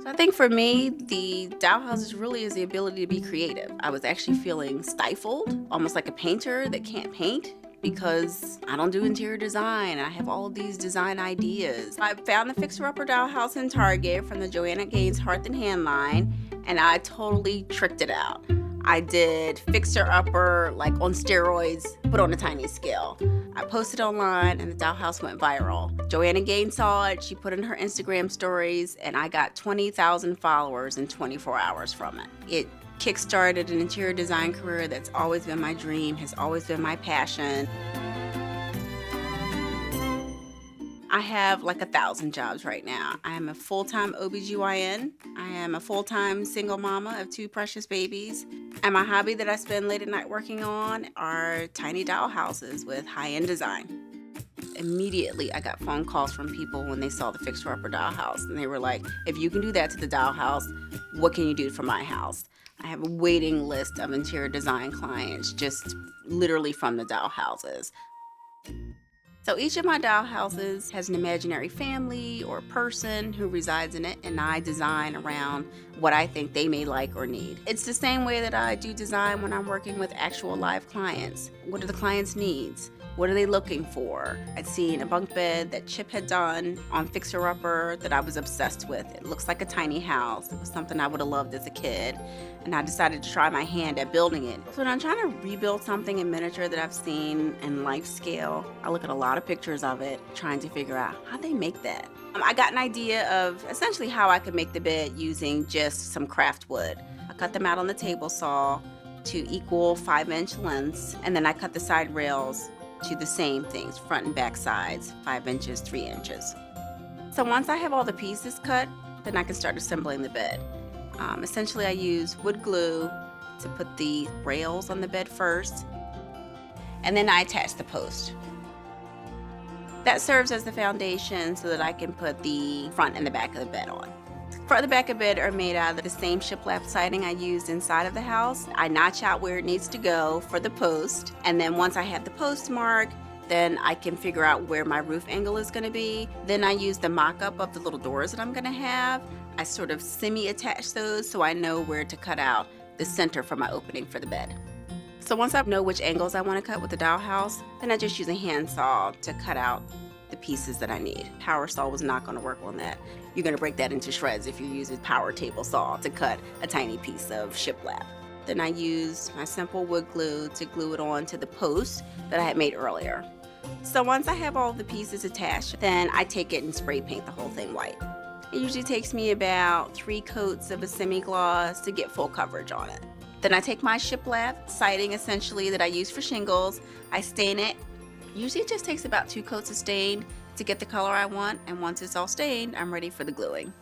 So I think for me, the dollhouse really is the ability to be creative. I was actually feeling stifled, almost like a painter that can't paint because I don't do interior design. I have all of these design ideas. I found the Fixer Upper Dollhouse in Target from the Joanna Gaines Hearth and Hand line, and I totally tricked it out. I did Fixer Upper like on steroids, but on a tiny scale. I posted online and the dollhouse went viral. Joanna Gaines saw it, she put in her Instagram stories, and I got 20,000 followers in 24 hours from it. It kickstarted an interior design career that's always been my dream, has always been my passion. I have like 1,000 jobs right now. I am a full-time OBGYN. I am a full-time single mama of 2 precious babies. And my hobby that I spend late at night working on are tiny dollhouses with high-end design. Immediately, I got phone calls from people when they saw the Fixer Upper Dollhouse. And they were like, if you can do that to the dollhouse, what can you do for my house? I have a waiting list of interior design clients just literally from the dollhouses. So each of my dollhouses has an imaginary family or person who resides in it, and I design around what I think they may like or need. It's the same way that I do design when I'm working with actual live clients. What are the client's needs? What are they looking for? I'd seen a bunk bed that Chip had done on Fixer Upper that I was obsessed with. It looks like a tiny house. It was something I would have loved as a kid, and I decided to try my hand at building it. So when I'm trying to rebuild something in miniature that I've seen in life scale, I look at a lot of pictures of it, trying to figure out how they make that. I got an idea of essentially how I could make the bed using just some craft wood. I cut them out on the table saw to equal 5-inch lengths, and then I cut the side rails to the same things, front and back sides, 5 inches, 3 inches. So once I have all the pieces cut, then I can start assembling the bed. Essentially, I use wood glue to put the rails on the bed first, and then I attach the post. That serves as the foundation so that I can put the front and the back of the bed on. Front and the back of the bed are made out of the same shiplap siding I used inside of the house. I notch out where it needs to go for the post, and then once I have the post mark, then I can figure out where my roof angle is going to be. Then I use the mock-up of the little doors that I'm going to have. I sort of semi-attach those so I know where to cut out the center for my opening for the bed. So once I know which angles I want to cut with the dollhouse, then I just use a handsaw to cut out the pieces that I need. Power saw was not going to work on that. You're going to break that into shreds if you use a power table saw to cut a tiny piece of shiplap. Then I use my simple wood glue to glue it on to the post that I had made earlier. So once I have all the pieces attached, then I take it and spray paint the whole thing white. It usually takes me about 3 coats of a semi-gloss to get full coverage on it. Then I take my shiplap siding essentially that I use for shingles, I stain it. Usually it just takes about 2 coats of stain to get the color I want, and once it's all stained, I'm ready for the gluing.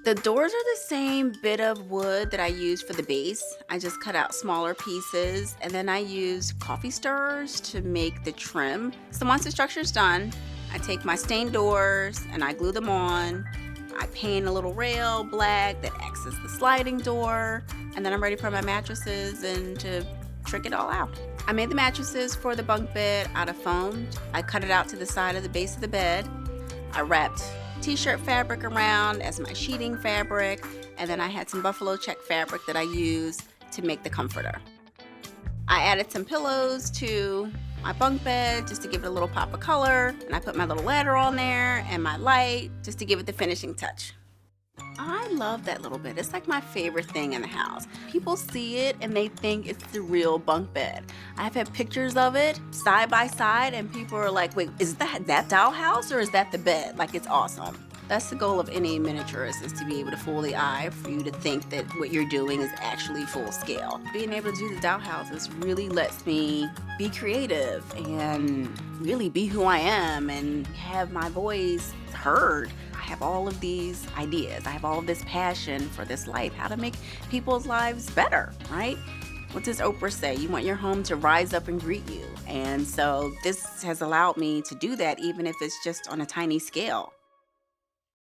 The doors are the same bit of wood that I used for the base. I just cut out smaller pieces, and then I use coffee stirrers to make the trim. So once the structure's done, I take my stained doors and I glue them on. I paint a little rail black that acts as the sliding door, and then I'm ready for my mattresses and to trick it all out. I made the mattresses for the bunk bed out of foam. I cut it out to the side of the base of the bed. I wrapped t-shirt fabric around as my sheeting fabric, and then I had some buffalo check fabric that I used to make the comforter. I added some pillows to my bunk bed just to give it a little pop of color, and I put my little ladder on there and my light just to give it the finishing touch. I love that little bed. It's like my favorite thing in the house. People see it and they think it's the real bunk bed. I've had pictures of it side by side and people are like, wait, is that dollhouse or is that the bed? Like, it's awesome. That's the goal of any miniaturist, is to be able to fool the eye, for you to think that what you're doing is actually full scale. Being able to do the dollhouses really lets me be creative and really be who I am and have my voice heard. I have all of these ideas. I have all of this passion for this life, how to make people's lives better, right? What does Oprah say? You want your home to rise up and greet you. And so this has allowed me to do that, even if it's just on a tiny scale.